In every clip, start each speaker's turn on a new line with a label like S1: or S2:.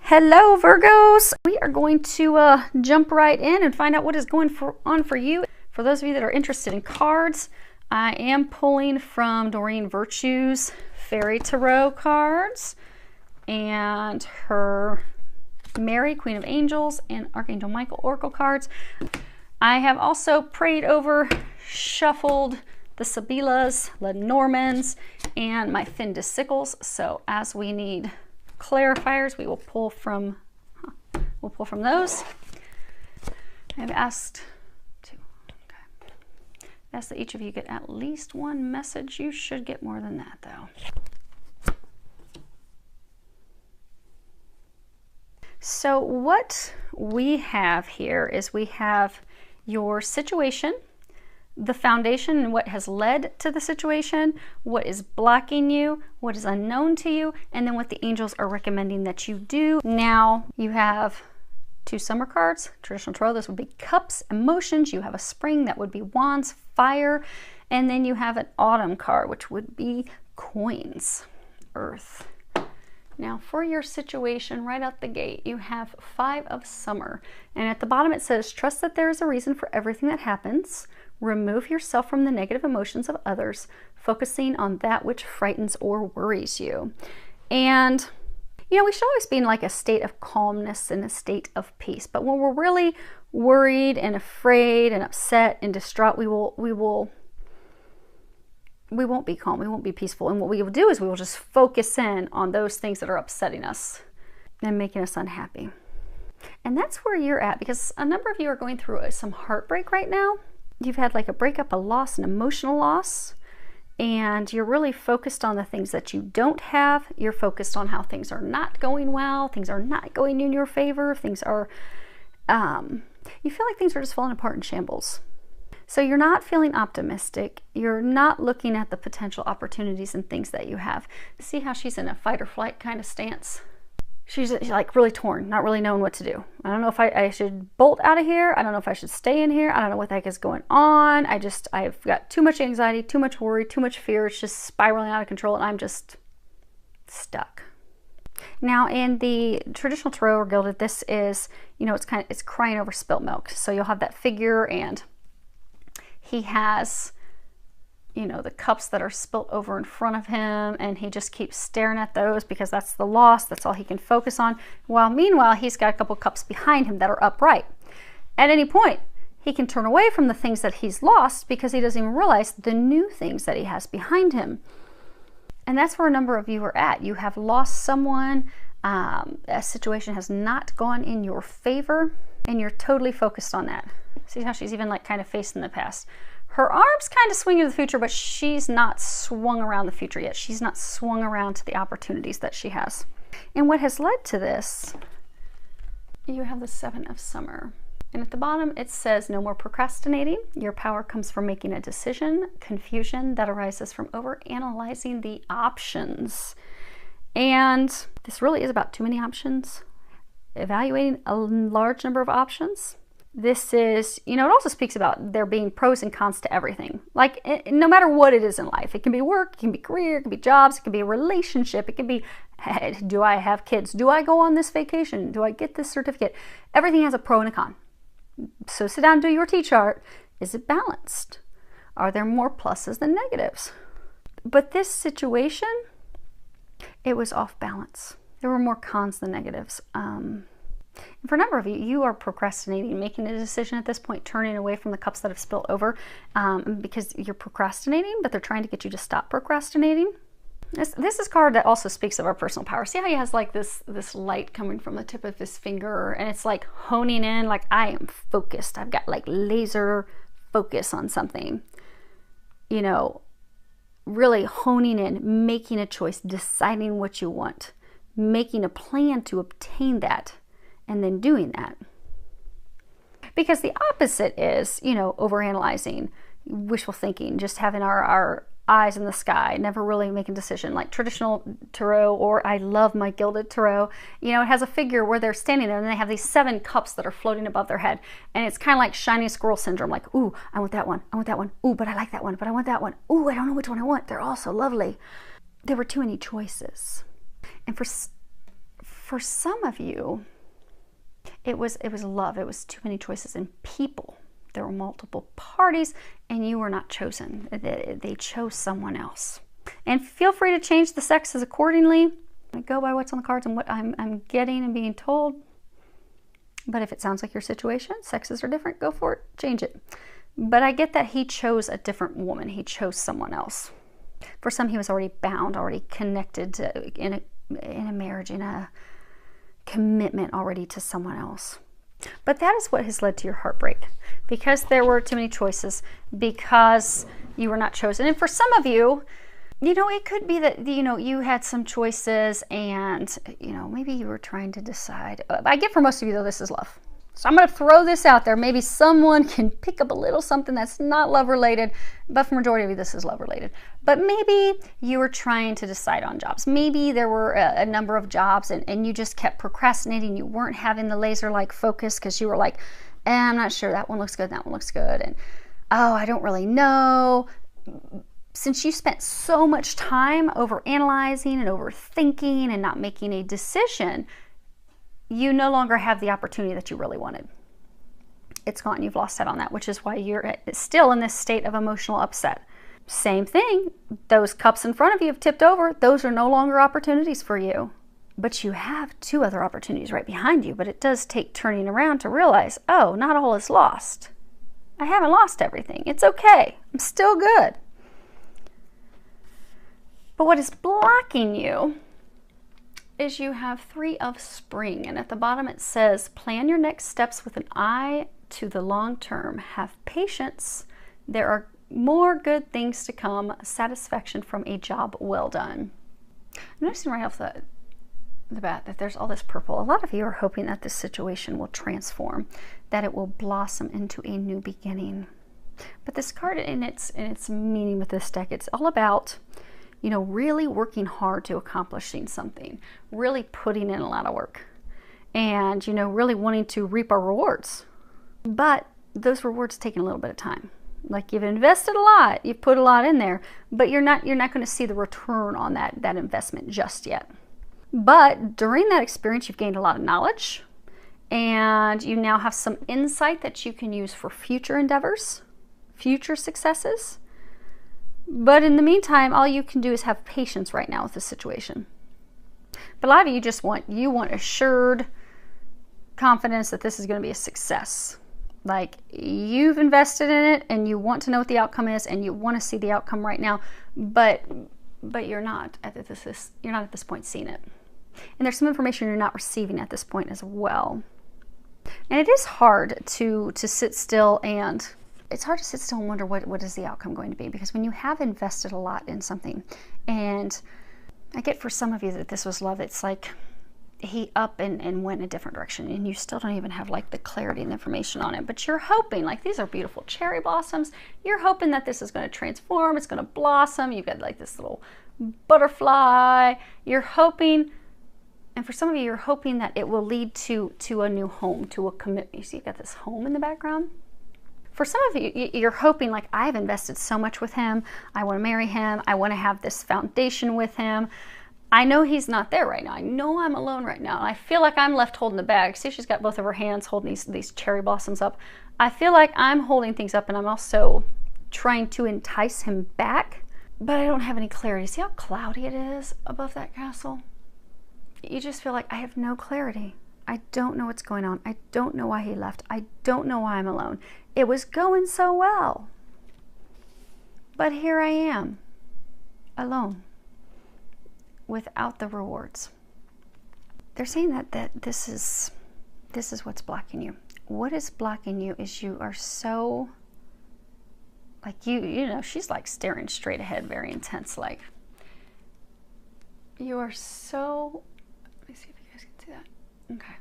S1: Hello Virgos! We are going to jump right in and find out what is going on for you. For those of you that are interested in cards, I am pulling from Doreen Virtue's Fairy Tarot cards and her Mary, Queen of Angels, and Archangel Michael Oracle cards. I have also prayed over, shuffled the Sibylas, Lenormands, and my Findicicles. So as we need clarifiers, we will pull from those. I've asked that each of you get at least one message. You should get more than that though. So what we have here is we have your situation, the foundation and what has led to the situation, what is blocking you, what is unknown to you, and then what the angels are recommending that you do. Now you have two summer cards, traditional tarot. This would be cups, emotions. You have a spring, that would be wands, fire, and then you have an autumn card, which would be coins, earth. Now for your situation right out the gate, you have 5 of summer, and at the bottom it says, trust that there is a reason for everything that happens. Remove yourself from the negative emotions of others, focusing on that which frightens or worries you. And you know, we should always be in like a state of calmness and a state of peace. But when we're really worried and afraid and upset and distraught, we won't be calm. We won't be peaceful. And what we will do is we will just focus in on those things that are upsetting us and making us unhappy. And that's where you're at, because a number of you are going through some heartbreak right now. You've had like a breakup, a loss, an emotional loss, and you're really focused on the things that you don't have. You're focused on how things are not going well, things are not going in your favor, things are, you feel like things are just falling apart in shambles. So you're not feeling optimistic. You're not looking at the potential opportunities and things that you have. See how she's in a fight or flight kind of stance? She's like really torn, not really knowing what to do. I don't know if I should bolt out of here. I don't know if I should stay in here. I don't know what the heck is going on. I've got too much anxiety, too much worry, too much fear. It's just spiraling out of control and I'm just stuck. Now in the traditional tarot or gilded, this is, you know, it's crying over spilt milk. So you'll have that figure and he has, you know, the cups that are spilt over in front of him, and he just keeps staring at those because that's the loss. That's all he can focus on. While meanwhile, he's got a couple cups behind him that are upright. At any point, he can turn away from the things that he's lost because he doesn't even realize the new things that he has behind him. And that's where a number of you are at. You have lost someone. A situation has not gone in your favor, and you're totally focused on that. See how she's even like kind of facing the past. Her arms kind of swing to the future, but she's not swung around the future yet. She's not swung around to the opportunities that she has. And what has led to this, you have the 7 of summer. And at the bottom, it says, no more procrastinating. Your power comes from making a decision. Confusion that arises from overanalyzing the options. And this really is about too many options. Evaluating a large number of options. This is, you know, it also speaks about there being pros and cons to everything. Like, no matter what it is in life, it can be work, it can be career, it can be jobs, it can be a relationship, it can be, hey, do I have kids? Do I go on this vacation? Do I get this certificate? Everything has a pro and a con. So sit down and do your T-chart. Is it balanced? Are there more pluses than negatives? But this situation, it was off balance. There were more cons than negatives. And for a number of you, you are procrastinating, making a decision at this point, turning away from the cups that have spilled over because you're procrastinating, but they're trying to get you to stop procrastinating. This is a card that also speaks of our personal power. See how he has like this light coming from the tip of his finger, and it's like honing in, like I am focused. I've got like laser focus on something, you know, really honing in, making a choice, deciding what you want, making a plan to obtain that, and then doing that. Because the opposite is, you know, overanalyzing, wishful thinking, just having our eyes in the sky, never really making a decision. Like traditional tarot, or I love my gilded tarot, you know, it has a figure where they're standing there and they have these 7 cups that are floating above their head. And it's kind of like shiny squirrel syndrome. Like, ooh, I want that one. I want that one. Ooh, but I like that one, but I want that one. Ooh, I don't know which one I want. They're all so lovely. There were too many choices. And For some of you, it was love. It was too many choices in people. There were multiple parties, and you were not chosen. They chose someone else. And feel free to change the sexes accordingly. I go by what's on the cards and what I'm getting and being told. But if it sounds like your situation, sexes are different, go for it, change it. But I get that he chose a different woman. He chose someone else. For some, he was already bound, already connected to, in a marriage, in a commitment already to someone else. But that is what has led to your heartbreak, because there were too many choices, because you were not chosen. And for some of you, it could be that, you had some choices and, maybe you were trying to decide. I get for most of you, though, this is love. So I'm going to throw this out there. Maybe someone can pick up a little something that's not love related, but for majority of you, this is love related. But maybe you were trying to decide on jobs. Maybe there were a number of jobs and you just kept procrastinating. You weren't having the laser-like focus because you were like, I'm not sure, that one looks good, that one looks good. And, I don't really know. Since you spent so much time over analyzing and overthinking and not making a decision, you no longer have the opportunity that you really wanted. It's gone. You've lost out on that, which is why you're still in this state of emotional upset. Same thing. Those cups in front of you have tipped over. Those are no longer opportunities for you. But you have 2 other opportunities right behind you. But it does take turning around to realize, not all is lost. I haven't lost everything. It's okay. I'm still good. But what is blocking you is you have 3 of spring, and at the bottom it says, plan your next steps with an eye to the long term. Have patience. There are more good things to come. Satisfaction from a job well done. I'm noticing right off the bat that there's all this purple. A lot of you are hoping that this situation will transform, that it will blossom into a new beginning. But this card, in its meaning with this deck, it's all about really working hard to accomplishing something, really putting in a lot of work, and, really wanting to reap our rewards. But those rewards taking a little bit of time. Like, you've invested a lot, you've put a lot in there, but you're not going to see the return on that investment just yet. But during that experience, you've gained a lot of knowledge, and you now have some insight that you can use for future endeavors, future successes. But in the meantime, all you can do is have patience right now with the situation. But a lot of you want assured confidence that this is going to be a success. Like, you've invested in it and you want to know what the outcome is and you want to see the outcome right now, but you're not at this point seeing it. And there's some information you're not receiving at this point as well. And it is hard to sit still, and it's hard to sit still and wonder what is the outcome going to be, because when you have invested a lot in something, and I get for some of you that this was love, it's like he up and went in a different direction, and you still don't even have like the clarity and information on it, but you're hoping, like, these are beautiful cherry blossoms, you're hoping that this is going to transform, it's going to blossom, you've got like this little butterfly, you're hoping. And for some of you, you're hoping that it will lead to a new home, to a commitment. You see, you've got this home in the background. For some of you, you're hoping, like, I've invested so much with him. I want to marry him. I want to have this foundation with him. I know he's not there right now. I know I'm alone right now. I feel like I'm left holding the bag. See, she's got both of her hands holding these cherry blossoms up. I feel like I'm holding things up, and I'm also trying to entice him back, but I don't have any clarity. See how cloudy it is above that castle? You just feel like, I have no clarity. I don't know what's going on. I don't know why he left. I don't know why I'm alone. It was going so well. But here I am, alone, without the rewards. They're saying that this is what's blocking you. What is blocking you is you are so, like, you know, she's like staring straight ahead, very intense, like, you are so, let me see if you guys can see that. Okay.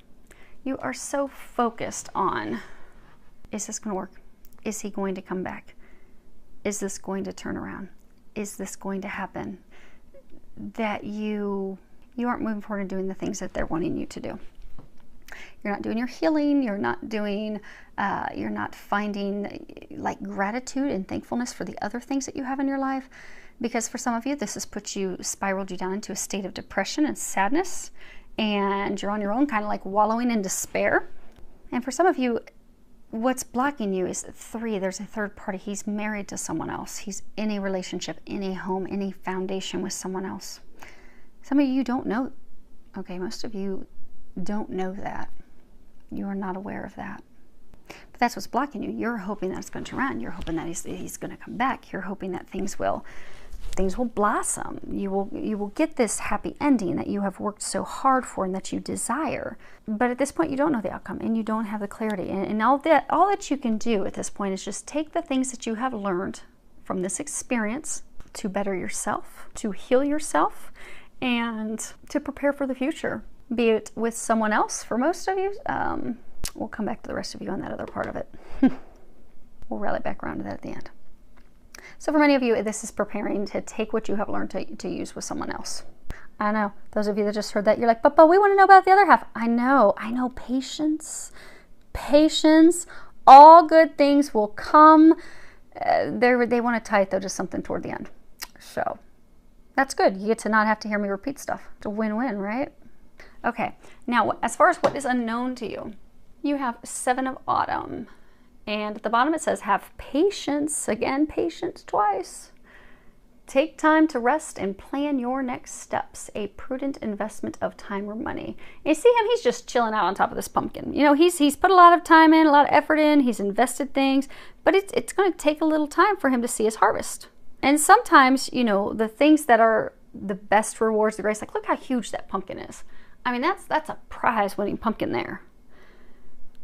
S1: You are so focused on, is this going to work? Is he going to come back? Is this going to turn around? Is this going to happen? That you aren't moving forward and doing the things that they're wanting you to do. You're not doing your healing. You're not doing, you're not finding like gratitude and thankfulness for the other things that you have in your life. Because for some of you, this has spiraled you down into a state of depression and sadness. and you're on your own, kind of like wallowing in despair. And for some of you, what's blocking you is 3. There's a third party. He's married to someone else. He's in a relationship, in a home, in a foundation with someone else. Some of you don't know. Okay, most of you don't know that. You are not aware of that. But that's what's blocking you. You're hoping that it's going to turn around. You're hoping that he's going to come back. You're hoping that things will blossom. You will get this happy ending that you have worked so hard for and that you desire. But at this point, you don't know the outcome and you don't have the clarity. And all that you can do at this point is just take the things that you have learned from this experience to better yourself, to heal yourself, and to prepare for the future. Be it with someone else for most of you. We'll come back to the rest of you on that other part of it. We'll rally back around to that at the end. So for many of you, this is preparing to take what you have learned to use with someone else. I know, those of you that just heard that, you're like, but we want to know about the other half. I know, patience, all good things will come. They want to tie it though to something toward the end. So that's good. You get to not have to hear me repeat stuff. It's a win-win, right? Okay, now as far as what is unknown to you, you have 7 of Autumn. And at the bottom it says, have patience. Again, patience twice. Take time to rest and plan your next steps. A prudent investment of time or money. And you see him, he's just chilling out on top of this pumpkin. You know, he's put a lot of time in, a lot of effort in, he's invested things, but it's going to take a little time for him to see his harvest. And sometimes, you know, the things that are the best rewards, the greatest, like look how huge that pumpkin is. I mean, that's a prize-winning pumpkin there.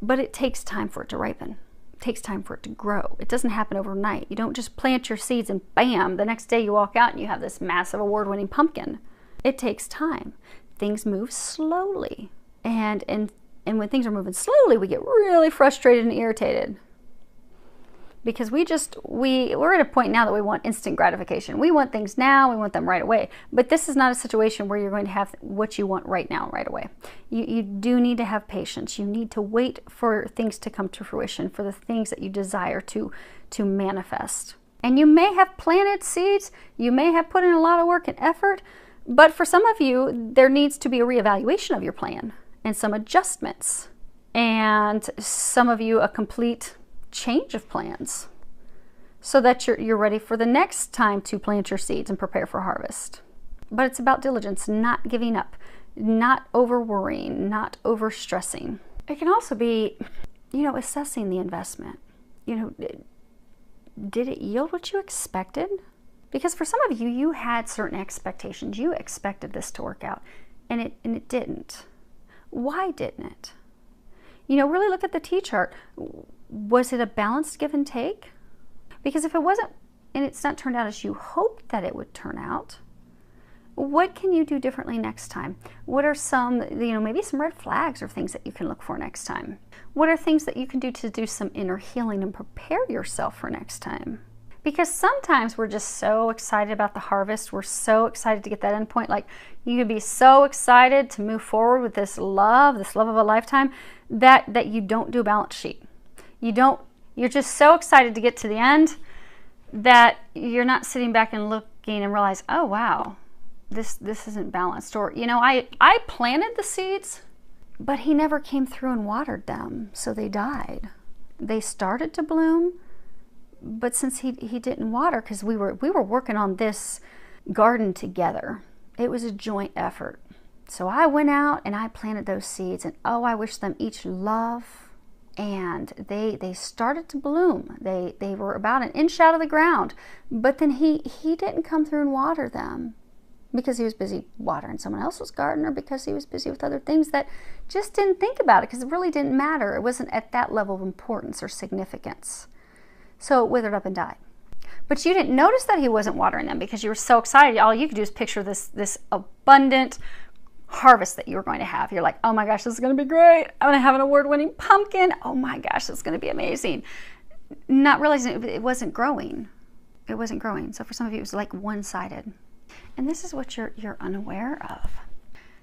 S1: But it takes time for it to ripen. It takes time for it to grow. It doesn't happen overnight. You don't just plant your seeds and bam, the next day you walk out and you have this massive award-winning pumpkin. It takes time. Things move slowly. And when things are moving slowly, we get really frustrated and irritated. Because we're at a point now that we want instant gratification. We want things now, we want them right away. But this is not a situation where you're going to have what you want right now, right away. You do need to have patience. You need to wait for things to come to fruition, for the things that you desire to manifest. And you may have planted seeds, you may have put in a lot of work and effort, but for some of you, there needs to be a reevaluation of your plan and some adjustments. And some of you, a complete change of plans so that you're ready for the next time to plant your seeds and prepare for harvest. But it's about diligence, not giving up, not over worrying, not over stressing. It can also be, you know, assessing the investment. You know, did it yield what you expected? Because for some of you, you had certain expectations. You expected this to work out and it didn't. Why didn't it? You know, really look at the T-chart. Was it a balanced give and take? Because if it wasn't, and it's not turned out as you hoped that it would turn out, what can you do differently next time? What are some, you know, maybe some red flags or things that you can look for next time? What are things that you can do to do some inner healing and prepare yourself for next time? Because sometimes we're just so excited about the harvest. We're so excited to get that end point. Like you could be so excited to move forward with this love of a lifetime, that you don't do a balance sheet. You're just so excited to get to the end that you're not sitting back and looking and realize, oh wow, this isn't balanced. Or, you know, I planted the seeds, but he never came through and watered them, so they died. They started to bloom, but since he didn't water, because we were working on this garden together, it was a joint effort. So I went out and I planted those seeds, and oh, I wish them each love. And they started to bloom. They were about an inch out of the ground, but then he didn't come through and water them because he was busy watering someone else's garden, or because he was busy with other things that just didn't think about it, because it really didn't matter. It wasn't at that level of importance or significance. So it withered up and died. But you didn't notice that he wasn't watering them because you were so excited. All you could do is picture this abundant harvest that you were going to have. You're like, oh my gosh, this is going to be great. I'm going to have an award-winning pumpkin. Oh my gosh, this is going to be amazing. Not realizing it wasn't growing. It wasn't growing. So for some of you, it was like one-sided. And this is what you're unaware of.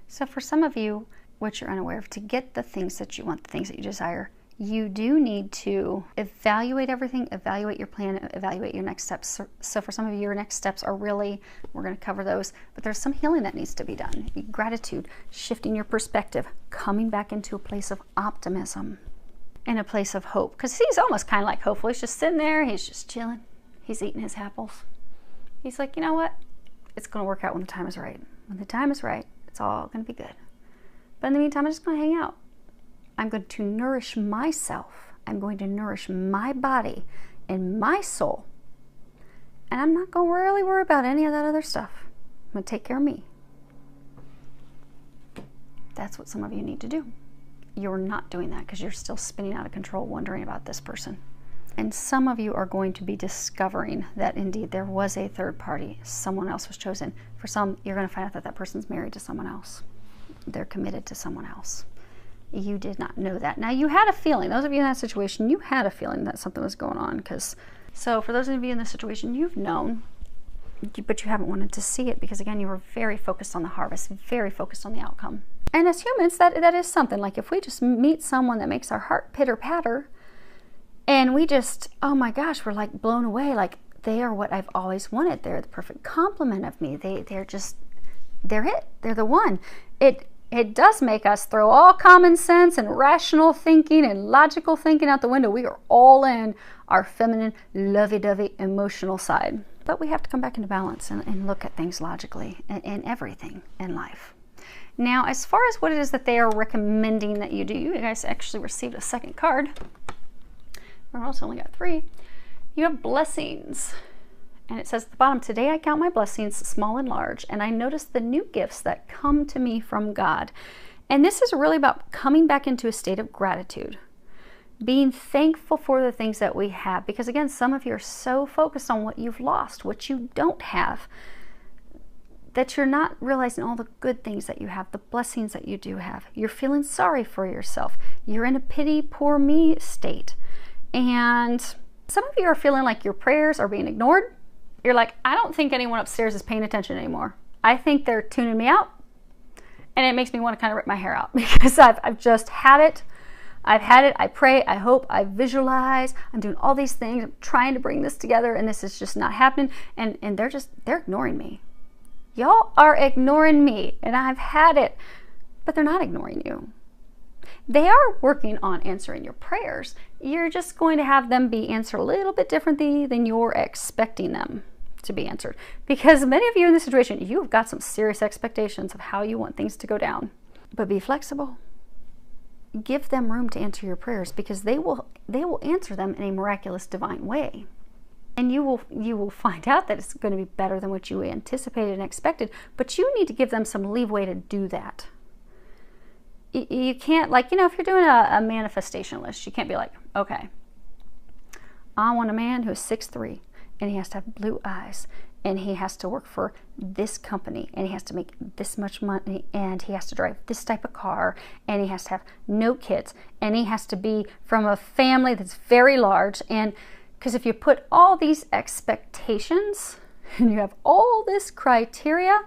S1: So for some of you, what you're unaware of, to get the things that you want, the things that you desire, you do need to evaluate everything, evaluate your plan, evaluate your next steps. So for some of you, your next steps are really, we're going to cover those, but there's some healing that needs to be done. Gratitude, shifting your perspective, coming back into a place of optimism and a place of hope. Because he's almost kind of like hopeful. He's just sitting there, he's just chilling. He's eating his apples. He's like, you know what? It's going to work out when the time is right. When the time is right, it's all going to be good. But in the meantime, I'm just going to hang out. I'm going to nourish myself. I'm going to nourish my body and my soul. And I'm not going to really worry about any of that other stuff. I'm going to take care of me. That's what some of you need to do. You're not doing that because you're still spinning out of control, wondering about this person. And some of you are going to be discovering that indeed there was a third party. Someone else was chosen. For some, you're going to find out that that person's married to someone else. They're committed to someone else. You did not know that. Now, you had a feeling. Those of you in that situation, you had a feeling that something was going on. So for those of you in this situation, you've known, but you haven't wanted to see it because, again, you were very focused on the harvest, very focused on the outcome. And as humans, that is something. Like if we just meet someone that makes our heart pitter-patter, and we just, oh my gosh, we're like blown away. Like they are what I've always wanted. They're the perfect complement of me. They're it. They're the one. It does make us throw all common sense and rational thinking and logical thinking out the window. We are all in our feminine, lovey-dovey, emotional side. But we have to come back into balance and look at things logically in everything in life. Now, as far as what it is that they are recommending that you do, you guys actually received a second card. We also only got 3. You have blessings. And it says at the bottom, today I count my blessings, small and large, and I notice the new gifts that come to me from God. And this is really about coming back into a state of gratitude, being thankful for the things that we have. Because again, some of you are so focused on what you've lost, what you don't have, that you're not realizing all the good things that you have, the blessings that you do have. You're feeling sorry for yourself. You're in a pity, poor me state. And some of you are feeling like your prayers are being ignored. You're like, I don't think anyone upstairs is paying attention anymore. I think they're tuning me out. And it makes me want to kind of rip my hair out because I've just had it. I've had it. I pray, I hope, I visualize. I'm doing all these things. I'm trying to bring this together and this is just not happening. And they're ignoring me. Y'all are ignoring me and I've had it, but they're not ignoring you. They are working on answering your prayers. You're just going to have them be answered a little bit differently than you're expecting them to be answered. Because many of you in this situation, you've got some serious expectations of how you want things to go down. But be flexible. Give them room to answer your prayers because they will answer them in a miraculous divine way. And you will find out that it's going to be better than what you anticipated and expected. But you need to give them some leeway to do that. You can't, like, if you're doing a manifestation list, you can't be like, okay, I want a man who is 6'3", and he has to have blue eyes, and he has to work for this company, and he has to make this much money, and he has to drive this type of car, and he has to have no kids, and he has to be from a family that's very large. And because if you put all these expectations, and you have all this criteria,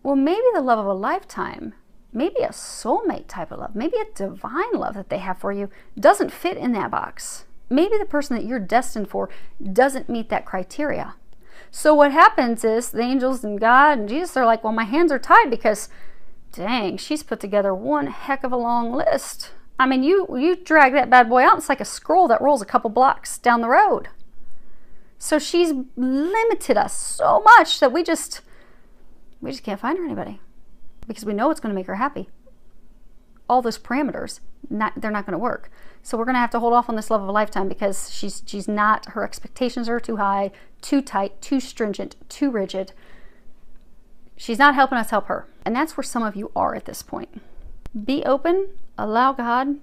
S1: well, maybe the love of a lifetime, maybe a soulmate type of love, maybe a divine love that they have for you doesn't fit in that box. Maybe the person that you're destined for doesn't meet that criteria. So what happens is the angels and God and Jesus are like, well, my hands are tied because, dang, she's put together one heck of a long list. I mean, you drag that bad boy out, it's like a scroll that rolls a couple blocks down the road. So she's limited us so much that we just can't find her anybody. Because we know it's going to make her happy. All those parameters, they're not going to work. So we're going to have to hold off on this love of a lifetime because she's not, her expectations are too high, too tight, too stringent, too rigid. She's not helping us help her. And that's where some of you are at this point. Be open, allow God,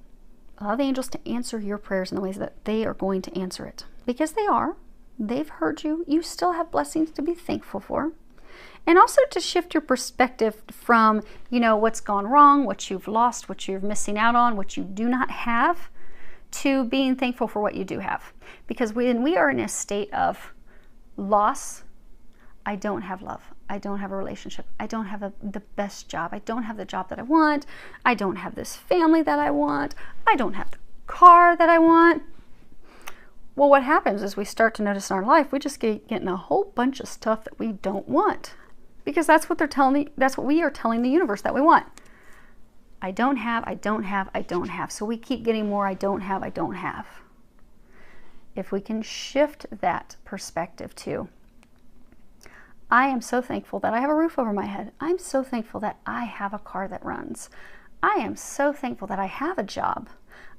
S1: allow the angels to answer your prayers in the ways that they are going to answer it. Because they are. They've heard you. You still have blessings to be thankful for. And also to shift your perspective from, what's gone wrong, what you've lost, what you're missing out on, what you do not have, to being thankful for what you do have. Because when we are in a state of loss, I don't have love, I don't have a relationship. I don't have the best job. I don't have the job that I want. I don't have this family that I want. I don't have the car that I want. Well, what happens is we start to notice in our life, we just getting a whole bunch of stuff that we don't want. Because that's what that's what we are telling the universe that we want. I don't have, I don't have, I don't have. So we keep getting more I don't have, I don't have. If we can shift that perspective to, I am so thankful that I have a roof over my head. I'm so thankful that I have a car that runs. I am so thankful that I have a job.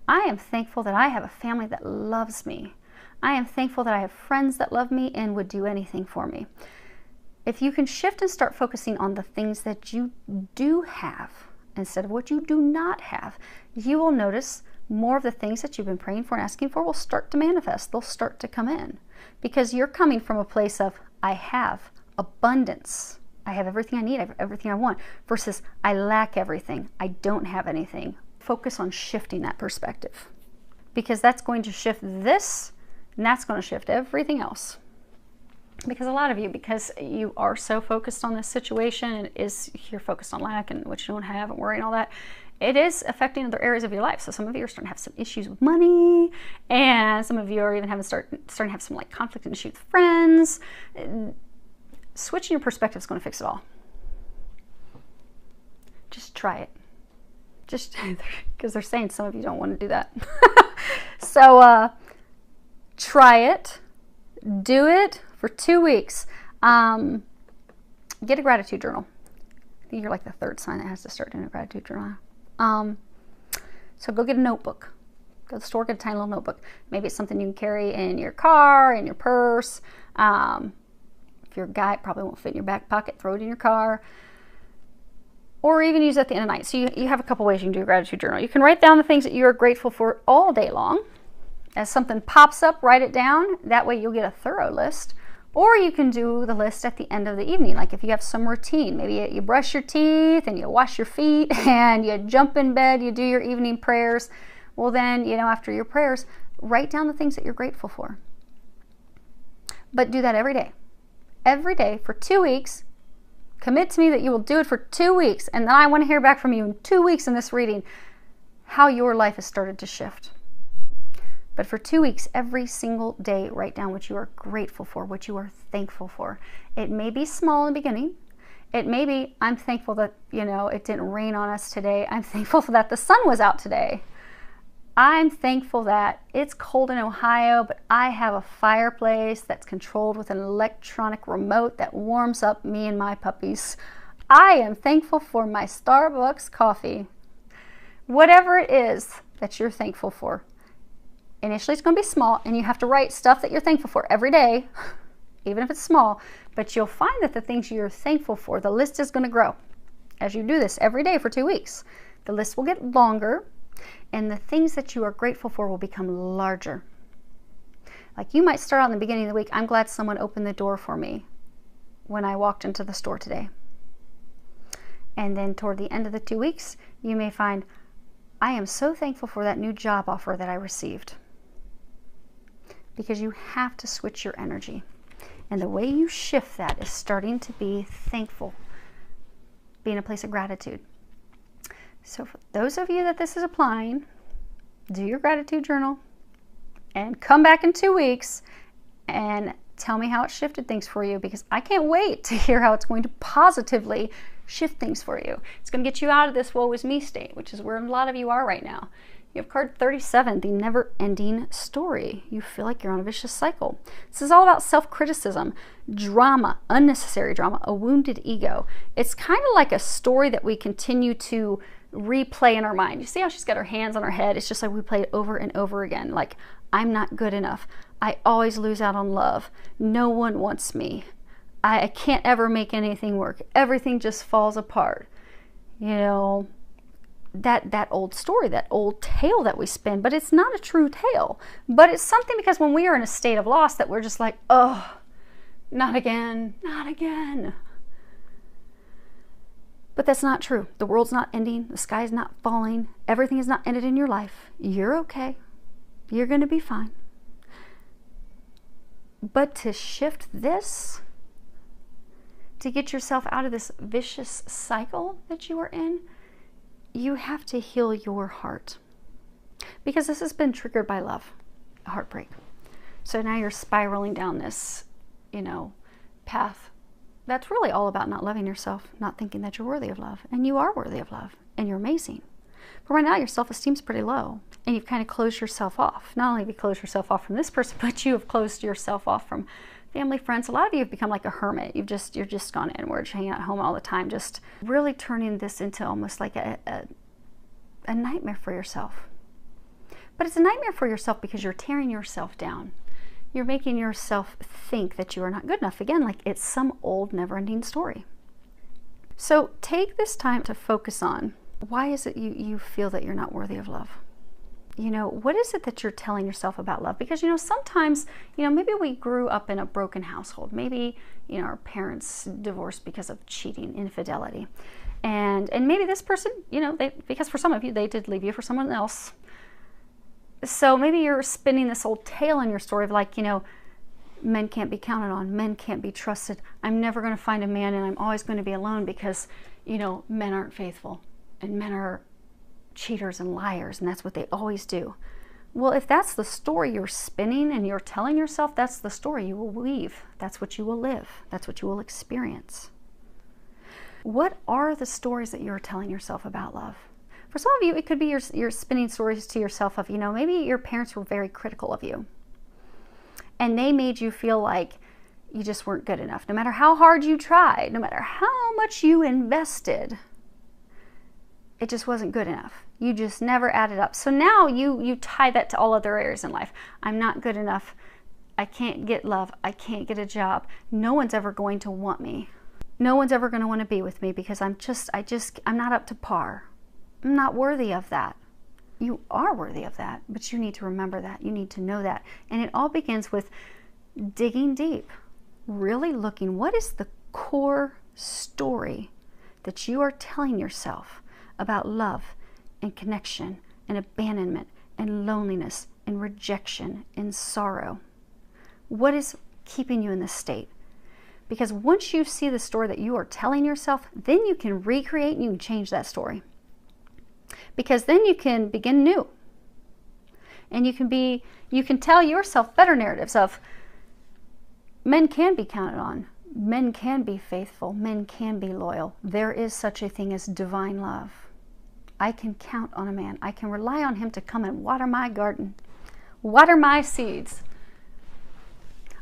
S1: I am thankful that I have a family that loves me. I am thankful that I have friends that love me and would do anything for me. If you can shift and start focusing on the things that you do have instead of what you do not have, you will notice more of the things that you've been praying for and asking for will start to manifest. They'll start to come in because you're coming from a place of, I have abundance. I have everything I need. I have everything I want versus I lack everything. I don't have anything. Focus on shifting that perspective because that's going to shift this and that's going to shift everything else. Because a lot of you, because you are so focused on this situation and you're focused on lack and what you don't have and worry and all that, it is affecting other areas of your life. So some of you are starting to have some issues with money, and some of you are even starting to have some like conflict and issues with friends. Switching your perspective is going to fix it all. Just try it. Just because they're saying some of you don't want to do that. So try it. Do it for 2 weeks. Get a gratitude journal. I think you're like the third sign that has to start doing a gratitude journal. So go get a notebook. Go to the store, get a tiny little notebook. Maybe it's something you can carry in your car, in your purse. If you're a guy, it probably won't fit in your back pocket. Throw it in your car. Or even use it at the end of the night. So you have a couple ways you can do a gratitude journal. You can write down the things that you are grateful for all day long. As something pops up, write it down. That way you'll get a thorough list. Or you can do the list at the end of the evening. Like if you have some routine, maybe you brush your teeth and you wash your feet and you jump in bed, you do your evening prayers. Well then, after your prayers, write down the things that you're grateful for. But do that every day. Every day for 2 weeks. Commit to me that you will do it for 2 weeks. And then I want to hear back from you in 2 weeks in this reading how your life has started to shift. But for 2 weeks, every single day, write down what you are grateful for, what you are thankful for. It may be small in the beginning. It may be, I'm thankful that, it didn't rain on us today. I'm thankful that the sun was out today. I'm thankful that it's cold in Ohio, but I have a fireplace that's controlled with an electronic remote that warms up me and my puppies. I am thankful for my Starbucks coffee. Whatever it is that you're thankful for. Initially, it's going to be small, and you have to write stuff that you're thankful for every day, even if it's small. But you'll find that the things you're thankful for, the list is going to grow. As you do this every day for 2 weeks, the list will get longer, and the things that you are grateful for will become larger. Like you might start out in the beginning of the week, I'm glad someone opened the door for me when I walked into the store today. And then toward the end of the 2 weeks, you may find, I am so thankful for that new job offer that I received. Because you have to switch your energy. And the way you shift that is starting to be thankful. Be in a place of gratitude. So for those of you that this is applying, do your gratitude journal and come back in 2 weeks and tell me how it shifted things for you, because I can't wait to hear how it's going to positively shift things for you. It's going to get you out of this woe is me state, which is where a lot of you are right now. You have card 37, the never-ending story. You feel like you're on a vicious cycle. This is all about self-criticism, drama, unnecessary drama, a wounded ego. It's kind of like a story that we continue to replay in our mind. You see how she's got her hands on her head? It's just like we play it over and over again. Like, I'm not good enough. I always lose out on love. No one wants me. I can't ever make anything work. Everything just falls apart. That old story, that old tale that we spin, but it's not a true tale. But it's something because when we are in a state of loss that we're just like, oh, not again, not again. But that's not true. The world's not ending. The sky's not falling. Everything is not ended in your life. You're okay. You're going to be fine. But to shift this, to get yourself out of this vicious cycle that you are in, you have to heal your heart. Because this has been triggered by love, a heartbreak. So now you're spiraling down this, path that's really all about not loving yourself, not thinking that you're worthy of love. And you are worthy of love, and you're amazing. But right now, your self-esteem's pretty low, and you've kind of closed yourself off. Not only have you closed yourself off from this person, but you have closed yourself off from family, friends. A lot of you have become like a hermit. You're just gone inward, hanging out at home all the time, just really turning this into almost like a nightmare for yourself. But it's a nightmare for yourself because you're tearing yourself down. You're making yourself think that you are not good enough. Again, like it's some old never-ending story. So take this time to focus on, why is it you feel that you're not worthy of love? What is it that you're telling yourself about love? Because, sometimes, maybe we grew up in a broken household. Maybe, our parents divorced because of cheating, infidelity. And maybe this person, because for some of you, they did leave you for someone else. So maybe you're spinning this old tale in your story of like, men can't be counted on, men can't be trusted. I'm never going to find a man, and I'm always going to be alone because, men aren't faithful and men are cheaters and liars, and that's what they always do. Well, if that's the story you're spinning and you're telling yourself, that's the story you will weave. That's what you will live. That's what you will experience. What are the stories that you're telling yourself about love? For some of you, it could be you're spinning stories to yourself of, maybe your parents were very critical of you. And they made you feel like you just weren't good enough. No matter how hard you tried, no matter how much you invested, it just wasn't good enough. You just never added up. So now you tie that to all other areas in life. I'm not good enough. I can't get love. I can't get a job. No one's ever going to want me. No one's ever going to want to be with me because I'm not up to par. I'm not worthy of that. You are worthy of that, but you need to remember that. You need to know that. And it all begins with digging deep, really looking, what is the core story that you are telling yourself about love and connection and abandonment and loneliness and rejection and sorrow? What is keeping you in this state? Because once you see the story that you are telling yourself, then you can recreate and you can change that story. Because then you can begin new. And you can tell yourself better narratives of men can be counted on. Men can be faithful. Men can be loyal. There is such a thing as divine love. I can count on a man. I can rely on him to come and water my garden, water my seeds.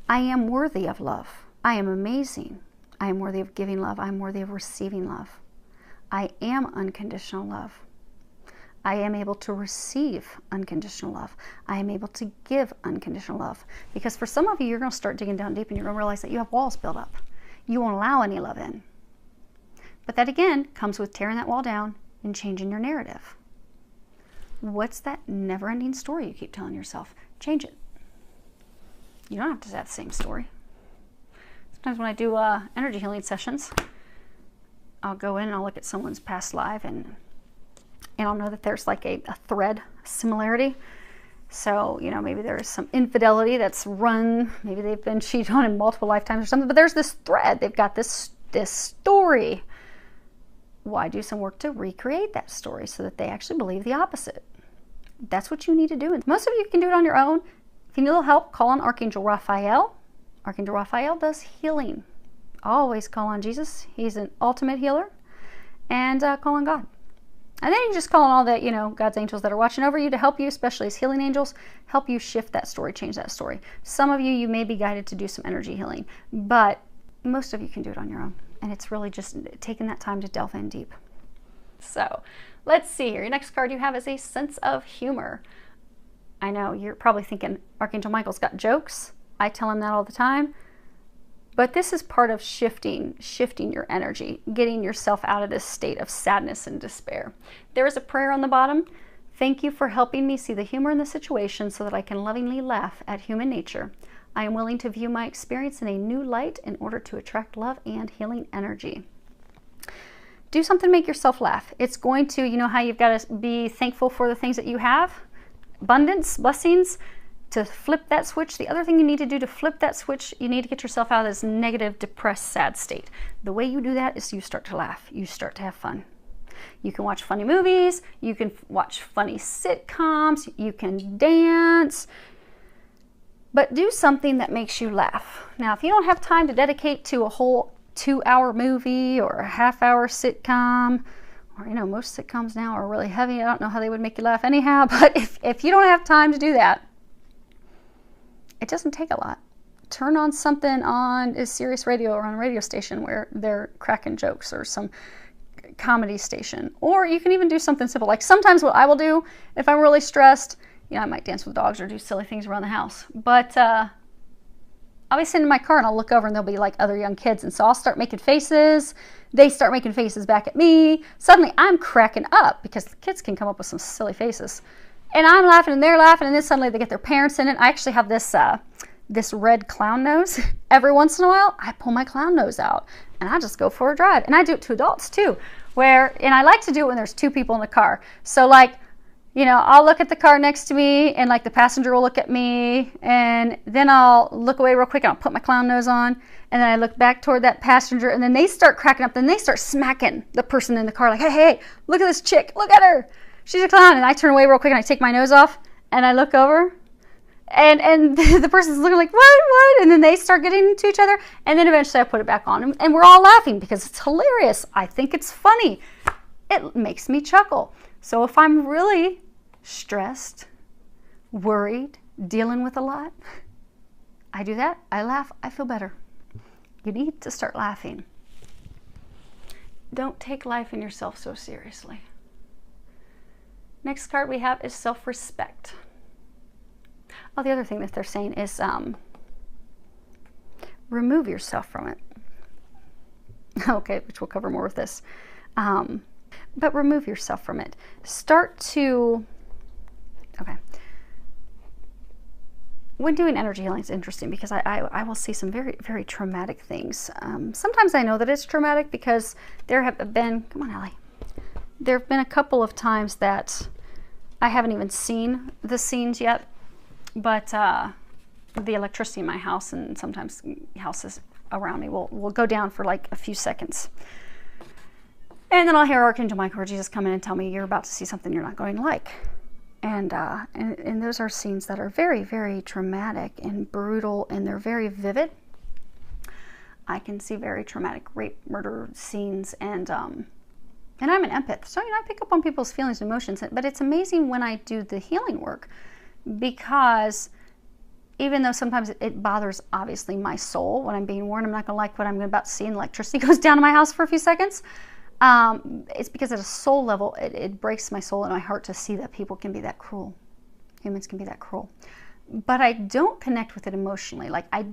S1: I am worthy of love. I am amazing. I am worthy of giving love. I am worthy of receiving love. I am unconditional love. I am able to receive unconditional love. I am able to give unconditional love. Because for some of you, you're going to start digging down deep and you're going to realize that you have walls built up. You won't allow any love in. But that again comes with tearing that wall down and changing your narrative. What's that never-ending story you keep telling yourself? Change it. You don't have to have the same story. Sometimes when I do energy healing sessions, I'll go in and I'll look at someone's past life and I'll know that there's like a thread, similarity. So, maybe there's some infidelity that's run, maybe they've been cheated on in multiple lifetimes or something, but there's this thread. They've got this story. Why do some work to recreate that story so that they actually believe the opposite? That's what you need to do. And most of you can do it on your own. If you need a little help, call on Archangel Raphael. Archangel Raphael does healing. Always call on Jesus. He's an ultimate healer. And call on God. And then you just call on all that, God's angels that are watching over you to help you, especially as healing angels, help you shift that story, change that story. Some of you may be guided to do some energy healing, but most of you can do it on your own. And it's really just taking that time to delve in deep. So let's see here. Your next card you have is a sense of humor. I know you're probably thinking Archangel Michael's got jokes. I tell him that all the time. But this is part of shifting your energy, getting yourself out of this state of sadness and despair. There is a prayer on the bottom. Thank you for helping me see the humor in the situation so that I can lovingly laugh at human nature. I am willing to view my experience in a new light in order to attract love and healing energy. Do something to make yourself laugh. It's going to, how you've got to be thankful for the things that you have. Abundance, blessings. to flip that switch, the other thing you need to do to flip that switch, you need to get yourself out of this negative, depressed, sad state. The way you do that is you start to laugh. You start to have fun. You can watch funny movies. You can watch funny sitcoms. You can dance. But do something that makes you laugh. Now, if you don't have time to dedicate to a whole 2-hour movie or a half-hour sitcom, or, you know, most sitcoms now are really heavy. I don't know how they would make you laugh anyhow, but if you don't have time to do that, it doesn't take a lot. Turn on something on a Sirius radio or on a radio station where they're cracking jokes, or some comedy station. Or you can even do something simple. Like sometimes what I will do if I'm really stressed, you know, I might dance with dogs or do silly things around the house. But I'll be sitting in my car and I'll look over and there'll be like other young kids. And so I'll start making faces. They start making faces back at me. Suddenly I'm cracking up because the kids can come up with some silly faces. And I'm laughing and they're laughing, and then suddenly they get their parents in it. I actually have this red clown nose. Every once in a while, I pull my clown nose out and I just go for a drive. And I do it to adults too, and I like to do it when there's 2 people in the car. So like, you know, I'll look at the car next to me and like the passenger will look at me, and then I'll look away real quick and I'll put my clown nose on, and then I look back toward that passenger, and then they start cracking up. Then they start smacking the person in the car like, hey, look at this chick, look at her. She's a clown. And I turn away real quick and I take my nose off and I look over, and the person's looking like, what? And then they start getting into each other, and then eventually I put it back on and we're all laughing because it's hilarious. I think it's funny. It makes me chuckle. So if I'm really stressed, worried, dealing with a lot, I do that. I laugh. I feel better. You need to start laughing. Don't take life and yourself so seriously. Next card we have is self-respect. Oh, the other thing that they're saying is remove yourself from it. Okay, which we'll cover more with this. But remove yourself from it. Start to, okay. When doing energy healing, it's interesting because I will see some very, very traumatic things. Sometimes I know that it's traumatic because there have been, come on, Allie. There have been a couple of times that I haven't even seen the scenes yet, but the electricity in my house and sometimes houses around me will go down for like a few seconds. And then I'll hear Archangel Michael or Jesus come in and tell me you're about to see something you're not going to like. And those are scenes that are very, very traumatic and brutal, and they're very vivid. I can see very traumatic rape, murder scenes, and I'm an empath, so, you know, I pick up on people's feelings and emotions. But it's amazing when I do the healing work, because even though sometimes it bothers, obviously, my soul when I'm being warned I'm not going to like what I'm about to see, and electricity goes down in my house for a few seconds, it's because at a soul level, it breaks my soul and my heart to see that people can be that cruel. Humans can be that cruel. But I don't connect with it emotionally. Like I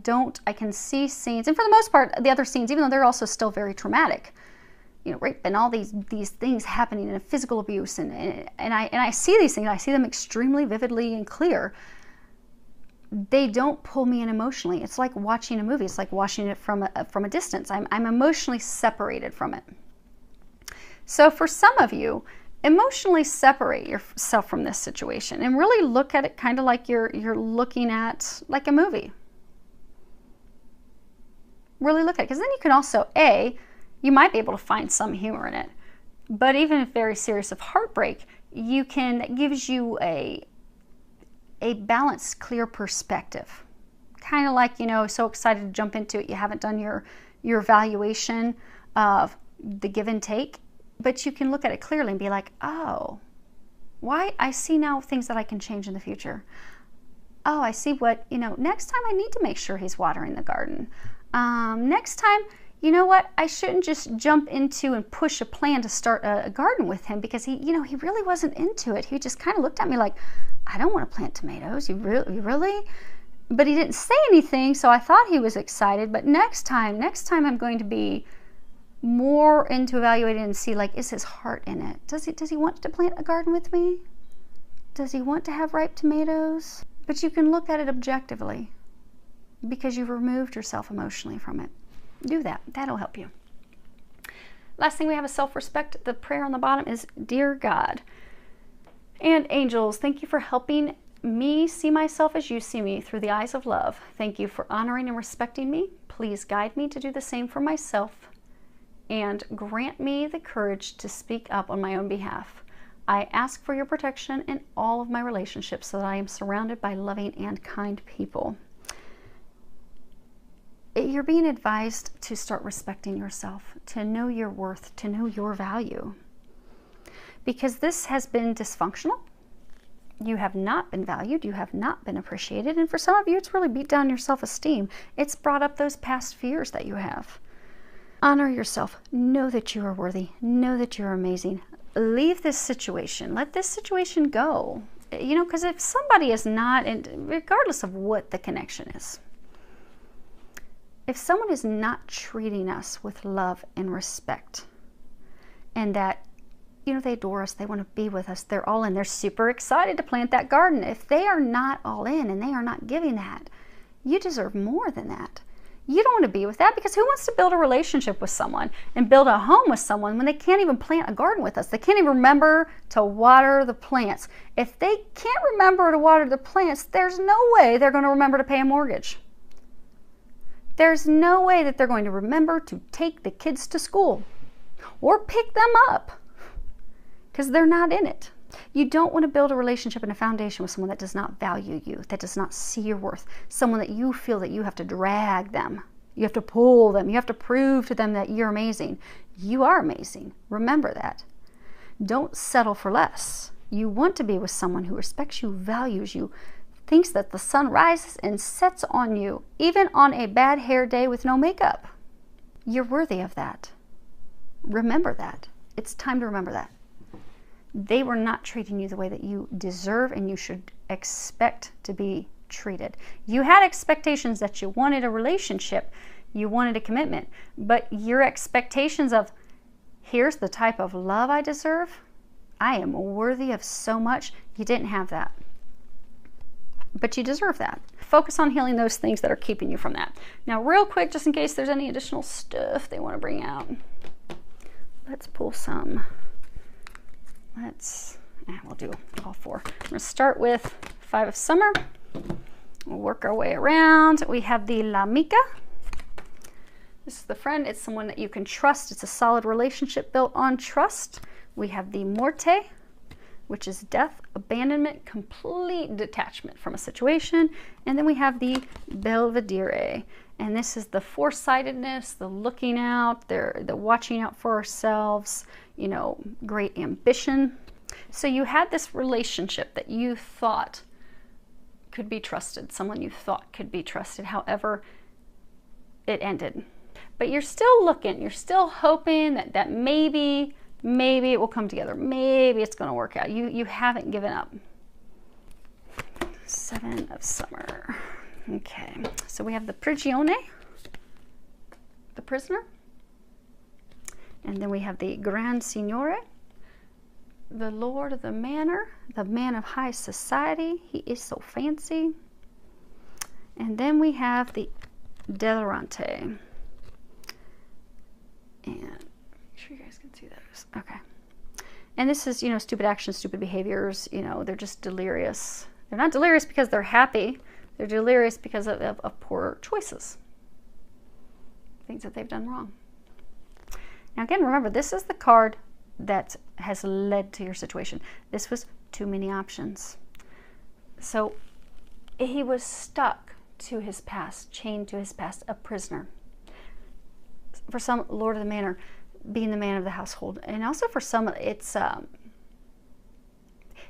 S1: can see scenes, and for the most part, the other scenes, even though they're also still very traumatic, you know, rape and all these things happening, and physical abuse, and I see these things, I see them extremely vividly and clear. They don't pull me in emotionally. It's like watching a movie. It's like watching it from a distance. I'm emotionally separated from it. So for some of you, emotionally separate yourself from this situation and really look at it kind of like you're looking at like a movie. Really look at it, because then you can also, you might be able to find some humor in it. But even if very serious of heartbreak, it gives you a balanced, clear perspective. Kind of like, you know, so excited to jump into it, you haven't done your evaluation of the give and take. But you can look at it clearly and be like, oh, why? I see now things that I can change in the future. Oh, I see what, you know, next time I need to make sure he's watering the garden. Next time, you know what? I shouldn't just jump into and push a plan to start a garden with him, because he really wasn't into it. He just kind of looked at me like, I don't want to plant tomatoes. You really? But he didn't say anything, so I thought he was excited. But next time I'm going to be more into evaluating and see, like, is his heart in it? Does he want to plant a garden with me? Does he want to have ripe tomatoes? But you can look at it objectively because you've removed yourself emotionally from it. Do that. That'll help you. Last thing we have is self-respect. The prayer on the bottom is, Dear God and angels, thank you for helping me see myself as you see me through the eyes of love. Thank you for honoring and respecting me. Please guide me to do the same for myself and grant me the courage to speak up on my own behalf. I ask for your protection in all of my relationships so that I am surrounded by loving and kind people. You're being advised to start respecting yourself, to know your worth, to know your value. Because this has been dysfunctional. You have not been valued. You have not been appreciated. And for some of you, it's really beat down your self-esteem. It's brought up those past fears that you have. Honor yourself. Know that you are worthy. Know that you're amazing. Leave this situation. Let this situation go. You know, because if somebody is not, and regardless of what the connection is, if someone is not treating us with love and respect, and that, you know, they adore us, they want to be with us, they're all in, they're super excited to plant that garden. If they are not all in and they are not giving that, you deserve more than that. You don't want to be with that, because who wants to build a relationship with someone and build a home with someone when they can't even plant a garden with us? They can't even remember to water the plants. If they can't remember to water the plants, there's no way they're going to remember to pay a mortgage. There's no way that they're going to remember to take the kids to school or pick them up, because they're not in it. You don't want to build a relationship and a foundation with someone that does not value you, that does not see your worth, someone that you feel that you have to drag them, you have to pull them, you have to prove to them that you're amazing. You are amazing. Remember that. Don't settle for less. You want to be with someone who respects you, values you, thinks that the sun rises and sets on you, even on a bad hair day with no makeup. You're worthy of that. Remember that. It's time to remember that. They were not treating you the way that you deserve and you should expect to be treated. You had expectations that you wanted a relationship, you wanted a commitment, but your expectations of, here's the type of love I deserve, I am worthy of so much, you didn't have that. But you deserve that. Focus on healing those things that are keeping you from that. Now, real quick, just in case there's any additional stuff they want to bring out, let's pull some. We'll do all four. I'm going to start with 5 of Summer. We'll work our way around. We have the La Mica. This is the friend. It's someone that you can trust. It's a solid relationship built on trust. We have the Morte, which is death, abandonment, complete detachment from a situation. And then we have the Belvedere. And this is the foresightedness, the looking out, the watching out for ourselves, you know, great ambition. So you had this relationship that you thought could be trusted, someone you thought could be trusted. However, it ended. But you're still looking, you're still hoping that maybe it will come together. Maybe it's going to work out. You haven't given up. 7 of Summer. Okay, so we have the Prigione, the prisoner. And then we have the Gran Signore, the Lord of the Manor, the man of high society. He is so fancy. And then we have the Delirante. And make sure you guys can see those. Okay. And this is, you know, stupid actions, stupid behaviors. You know, they're just delirious. They're not delirious because they're happy. They're delirious because of poor choices. Things that they've done wrong. Now again, remember, this is the card that has led to your situation. This was too many options. So he was stuck to his past, chained to his past, a prisoner. For some, Lord of the Manor, being the man of the household. And also for some, it's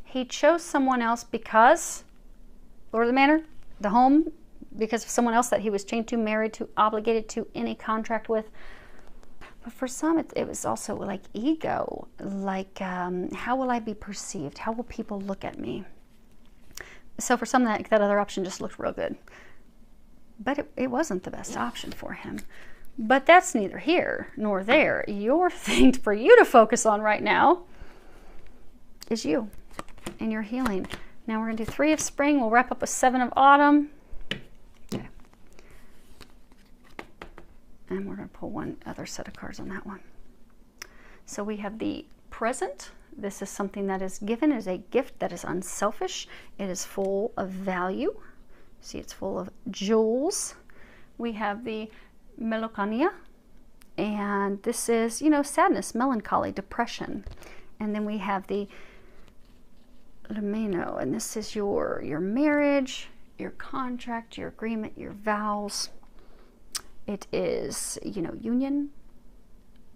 S1: he chose someone else because, Lord of the Manor, the home, because of someone else that he was chained to, married to, obligated to, in a contract with. But for some, it was also like ego, like how will I be perceived? How will people look at me? So for some, that other option just looked real good. But it wasn't the best option for him. But that's neither here nor there. Your thing for you to focus on right now is you and your healing. Now we're going to do 3 of Spring. We'll wrap up with 7 of Autumn. Okay. And we're going to pull one other set of cards on that one. So we have the Present, This is something that is given as a gift that is unselfish. It is full of value. See, it's full of jewels. We have the melancholia, and this is, you know, sadness, melancholy, depression. And then we have the Lumino, and this is your marriage, your contract, your agreement, your vows. It is, you know, union,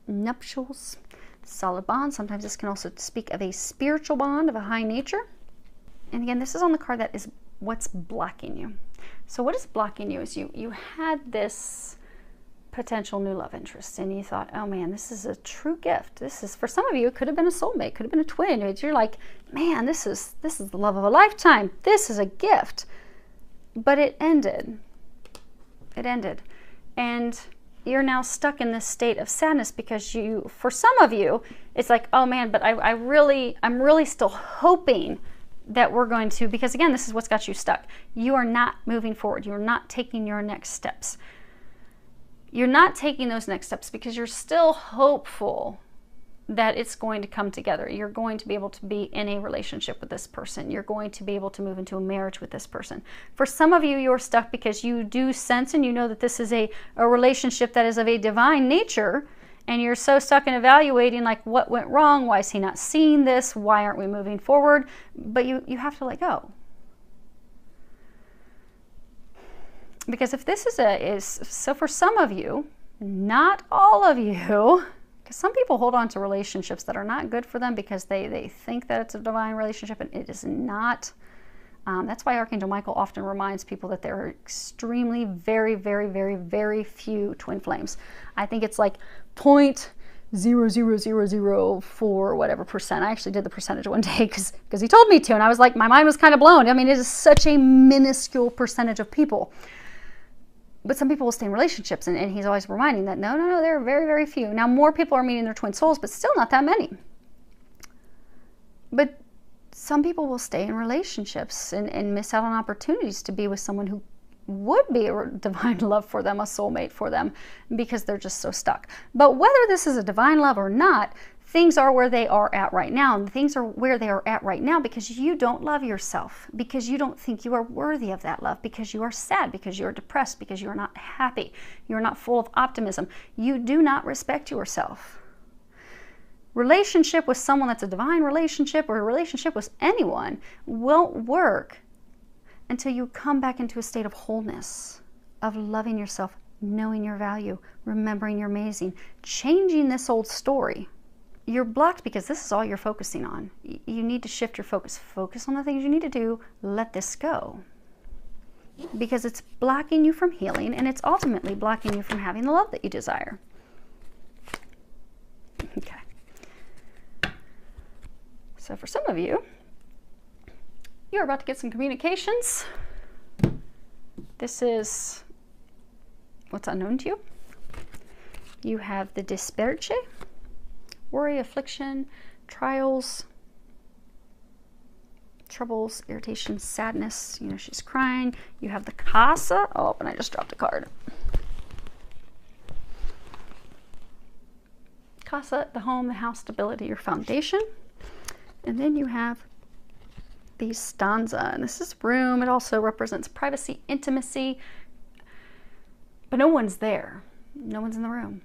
S1: nuptials, solid bond. Sometimes this can also speak of a spiritual bond of a high nature. And again, this is on the card that is what's blocking you. So what is blocking you is you had this potential new love interest, and you thought, oh man, this is a true gift. This is, for some of you, it could have been a soulmate, could have been a twin. You're like, man, this is the love of a lifetime. This is a gift. But it ended. It ended. And you're now stuck in this state of sadness because you, for some of you, it's like, oh man, but I'm really still hoping that we're going to, because again, this is what's got you stuck. You are not moving forward. You're not taking your next steps. You're not taking those next steps because you're still hopeful that it's going to come together. You're going to be able to be in a relationship with this person. You're going to be able to move into a marriage with this person. For some of you, you're stuck because you do sense and you know that this is a relationship that is of a divine nature, and you're so stuck in evaluating like what went wrong, why is he not seeing this, why aren't we moving forward? But you have to let go. Because if this so for some of you, not all of you, because some people hold on to relationships that are not good for them because they think that it's a divine relationship, and it is not. That's why Archangel Michael often reminds people that there are extremely, very, very, very, very few twin flames. I think it's like 0.00004 whatever percent. I actually did the percentage one day because he told me to, and I was like, my mind was kind of blown. I mean, it is such a minuscule percentage of people. But some people will stay in relationships, and he's always reminding that, no, there are very, very few. Now, more people are meeting their twin souls, but still not that many. But some people will stay in relationships and miss out on opportunities to be with someone who would be a divine love for them, a soulmate for them, because they're just so stuck. But whether this is a divine love or not, things are where they are at right now. And things are where they are at right now because you don't love yourself, because you don't think you are worthy of that love, because you are sad, because you are depressed, because you are not happy, you are not full of optimism. You do not respect yourself. Relationship with someone that's a divine relationship, or a relationship with anyone, won't work until you come back into a state of wholeness, of loving yourself, knowing your value, remembering you're amazing, changing this old story. You're blocked because this is all you're focusing on. You need to shift your focus. Focus on the things you need to do. Let this go. Because it's blocking you from healing, and it's ultimately blocking you from having the love that you desire. Okay. So for some of you, you're about to get some communications. This is what's unknown to you. You have the disperche, worry, affliction, trials, troubles, irritation, sadness. You know, she's crying. You have the casa. Oh, and I just dropped a card. Casa, the home, the house, stability, your foundation. And then you have the stanza, and this is room. It also represents privacy, intimacy, but no one's there. No one's in the room.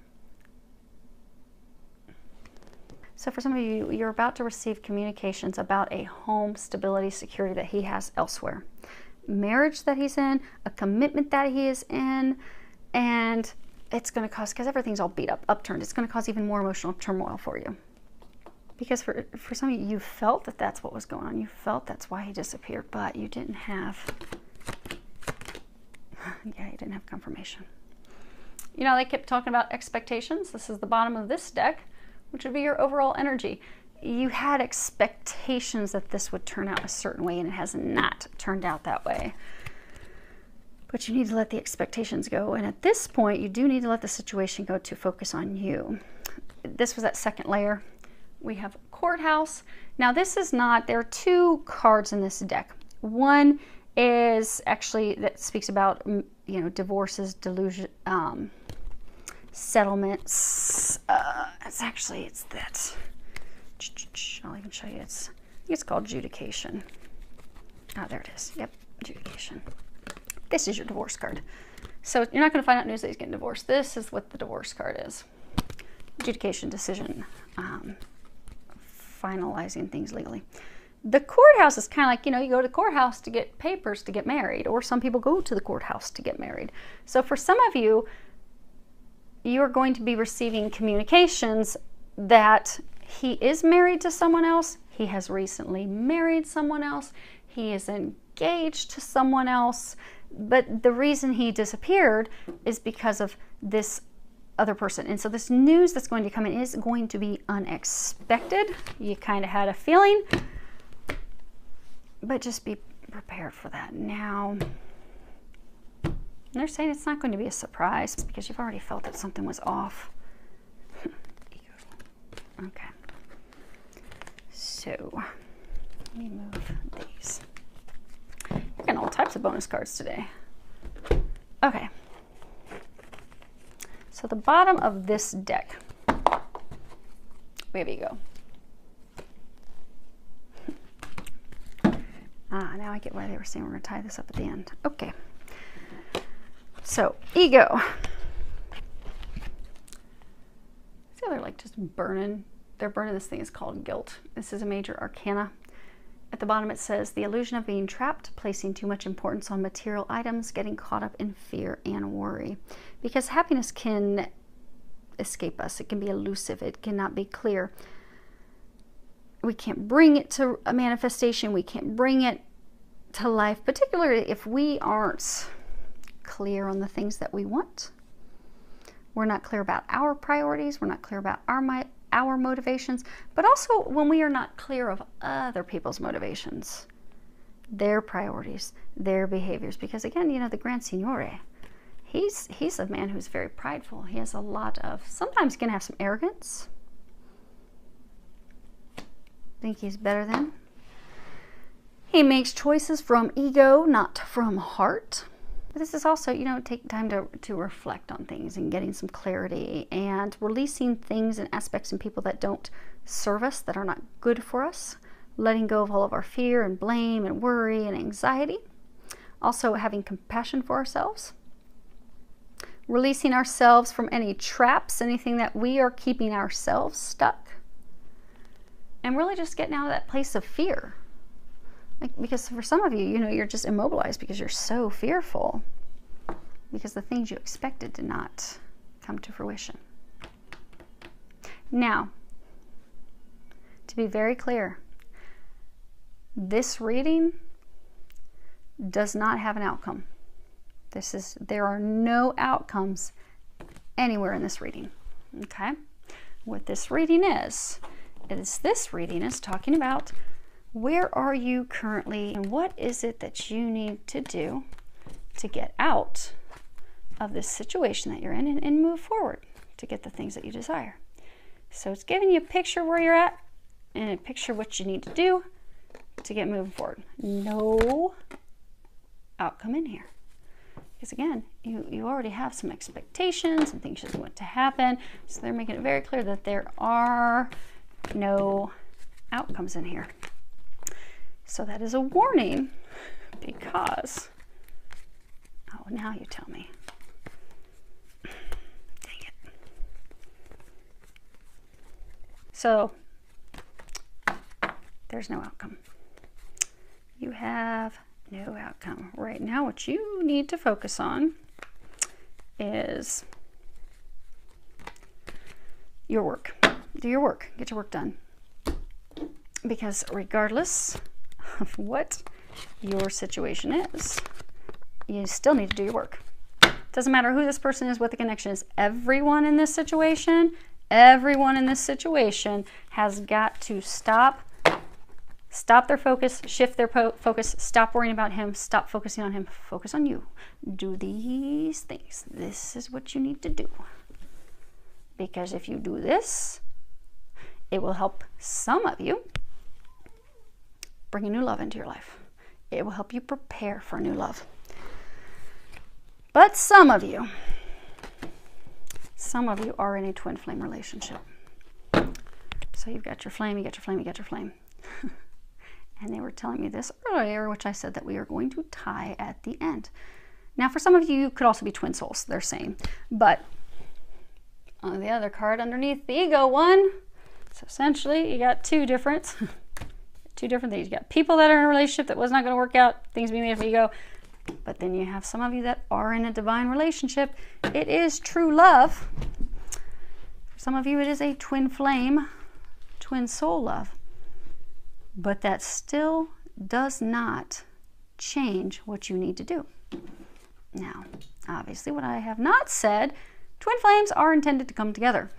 S1: So for some of you, you're about to receive communications about a home, stability, security that he has elsewhere. Marriage that he's in, a commitment that he is in, and it's going to cause, because everything's all beat up, upturned, it's going to cause even more emotional turmoil for you. Because for some of you, you felt that that's what was going on. You felt that's why he disappeared, but you didn't have, you didn't have confirmation. You know, they kept talking about expectations. This is the bottom of this deck, which would be your overall energy. You had expectations that this would turn out a certain way, and it has not turned out that way. But you need to let the expectations go. And at this point, you do need to let the situation go to focus on you. This was that second layer. We have courthouse. Now this is not, there are two cards in this deck. One is actually that speaks about, you know, divorces, delusion, settlements. It's that. I'll even show you. I think it's called adjudication. Ah, there it is. Yep, adjudication. This is your divorce card. So you're not going to find out news that he's getting divorced. This is what the divorce card is. Adjudication, decision, finalizing things legally. The courthouse is kind of like, you know, you go to the courthouse to get papers to get married, or some people go to the courthouse to get married. So for some of you, you're going to be receiving communications that he is married to someone else, he has recently married someone else, he is engaged to someone else, but the reason he disappeared is because of this other person. And so this news that's going to come in is going to be unexpected. You kind of had a feeling, but just be prepared for that now. And they're saying it's not going to be a surprise because you've already felt that something was off. Okay. So, let me move these. You're getting all types of bonus cards today. Okay. So the bottom of this deck, we have ego. Now I get why they were saying we're going to tie this up at the end. Okay. So, ego. See how they're like just burning? They're burning this thing. It's called guilt. This is a major arcana. At the bottom it says, the illusion of being trapped, placing too much importance on material items, getting caught up in fear and worry. Because happiness can escape us. It can be elusive. It cannot be clear. We can't bring it to a manifestation. We can't bring it to life, particularly if we aren't clear on the things that we want. We're not clear about our priorities. We're not clear about our motivations, but also when we are not clear of other people's motivations, their priorities, their behaviors. Because again, you know, the Grand Signore, he's a man who's very prideful. He has a lot of, sometimes he can have some arrogance. Think he's better than. He makes choices from ego, not from heart. But this is also, you know, take time to reflect on things and getting some clarity and releasing things and aspects and people that don't serve us, that are not good for us. Letting go of all of our fear and blame and worry and anxiety. Also having compassion for ourselves. Releasing ourselves from any traps, anything that we are keeping ourselves stuck. And really just getting out of that place of fear. Because for some of you, you know, you're just immobilized because you're so fearful. Because the things you expected did not come to fruition. Now, to be very clear, this reading does not have an outcome. There are no outcomes anywhere in this reading. Okay? What this reading is this reading is talking about where are you currently and what is it that you need to do to get out of this situation that you're in and move forward to get the things that you desire. So it's giving you a picture where you're at and a picture what you need to do to get moving forward. No outcome in here. Because again, you already have some expectations and things just want to happen. So they're making it very clear that there are no outcomes in here. So that is a warning because, oh, now you tell me. Dang it. So there's no outcome. You have no outcome. Right now, what you need to focus on is your work. Do your work. Get your work done. Because regardless of what your situation is, you still need to do your work. Doesn't matter who this person is, what the connection is. Everyone in this situation has got to stop their focus, shift their focus, stop worrying about him, stop focusing on him, focus on you. Do these things. This is what you need to do. Because if you do this, it will help some of you bring a new love into your life. It will help you prepare for new love. But some of you are in a twin flame relationship. So you've got your flame, you got your flame, you got your flame. And they were telling me this earlier, which I said that we are going to tie at the end. Now, for some of you, you could also be twin souls, they're saying. But on the other card underneath the ego one, so essentially you got two different things. You got people that are in a relationship that was not going to work out, things being made of ego. But then you have some of you that are in a divine relationship. It is true love. For some of you, it is a twin flame, twin soul love. But that still does not change what you need to do. Now, obviously, what I have not said, twin flames are intended to come together.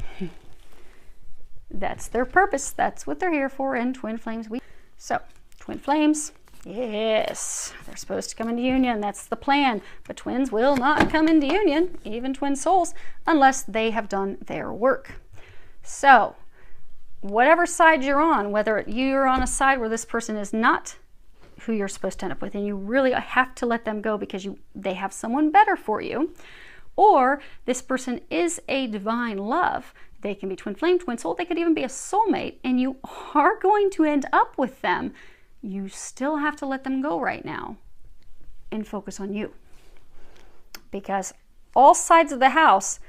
S1: That's their purpose. That's what they're here for in twin flames. So, twin flames, yes, they're supposed to come into union. That's the plan. But twins will not come into union, even twin souls, unless they have done their work. So, whatever side you're on, whether you're on a side where this person is not who you're supposed to end up with, and you really have to let them go because they have someone better for you, or this person is a divine love. They can be twin flame, twin soul, they could even be a soulmate, and you are going to end up with them. You still have to let them go right now and focus on you. Because all sides of the house,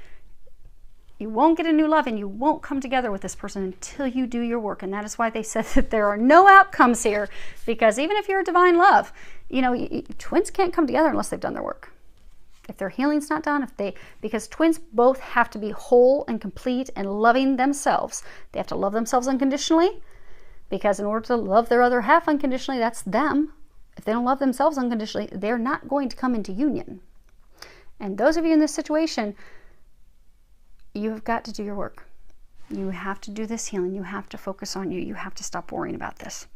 S1: you won't get a new love and you won't come together with this person until you do your work. And that is why they said that there are no outcomes here. Because even if you're a divine love, you know, twins can't come together unless they've done their work. If their healing's not done, because twins both have to be whole and complete and loving themselves. They have to love themselves unconditionally, because in order to love their other half unconditionally, that's them. If they don't love themselves unconditionally, they're not going to come into union. And those of you in this situation, you have got to do your work. You have to do this healing. You have to focus on you. You have to stop worrying about this.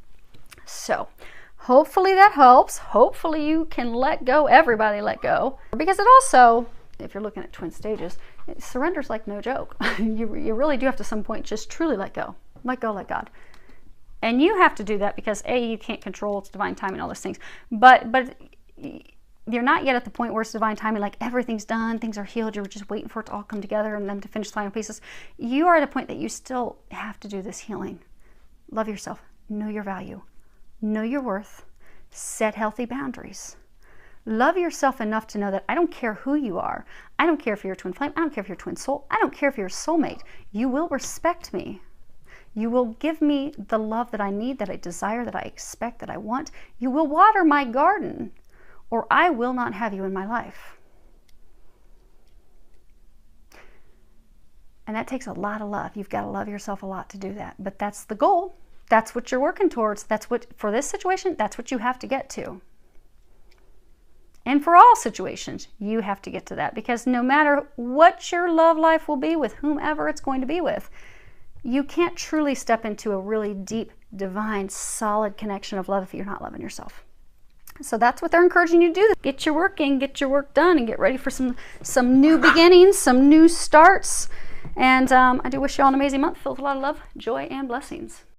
S1: So hopefully that helps. Hopefully you can let go. Everybody let go. Because it also, if you're looking at twin stages, surrender's like no joke. You really do have to some point just truly let go. Let go, let God. And you have to do that because A, you can't control, it's divine timing, all those things. But you're not yet at the point where it's divine timing, like everything's done, things are healed, you're just waiting for it to all come together and them to finish the final pieces. You are at a point that you still have to do this healing. Love yourself. Know your value. Know your worth. Set healthy boundaries. Love yourself enough to know that I don't care who you are. I don't care if you're a twin flame. I don't care if you're a twin soul. I don't care if you're a soulmate. You will respect me. You will give me the love that I need, that I desire, that I expect, that I want. You will water my garden, or I will not have you in my life. And that takes a lot of love. You've got to love yourself a lot to do that. But that's the goal. That's what you're working towards. That's what, for this situation, that's what you have to get to. And for all situations, you have to get to that. Because no matter what your love life will be with whomever it's going to be with, you can't truly step into a really deep, divine, solid connection of love if you're not loving yourself. So that's what they're encouraging you to do. Get your work in, get your work done, and get ready for some new beginnings, some new starts. And I do wish you all an amazing month filled with a lot of love, joy, and blessings.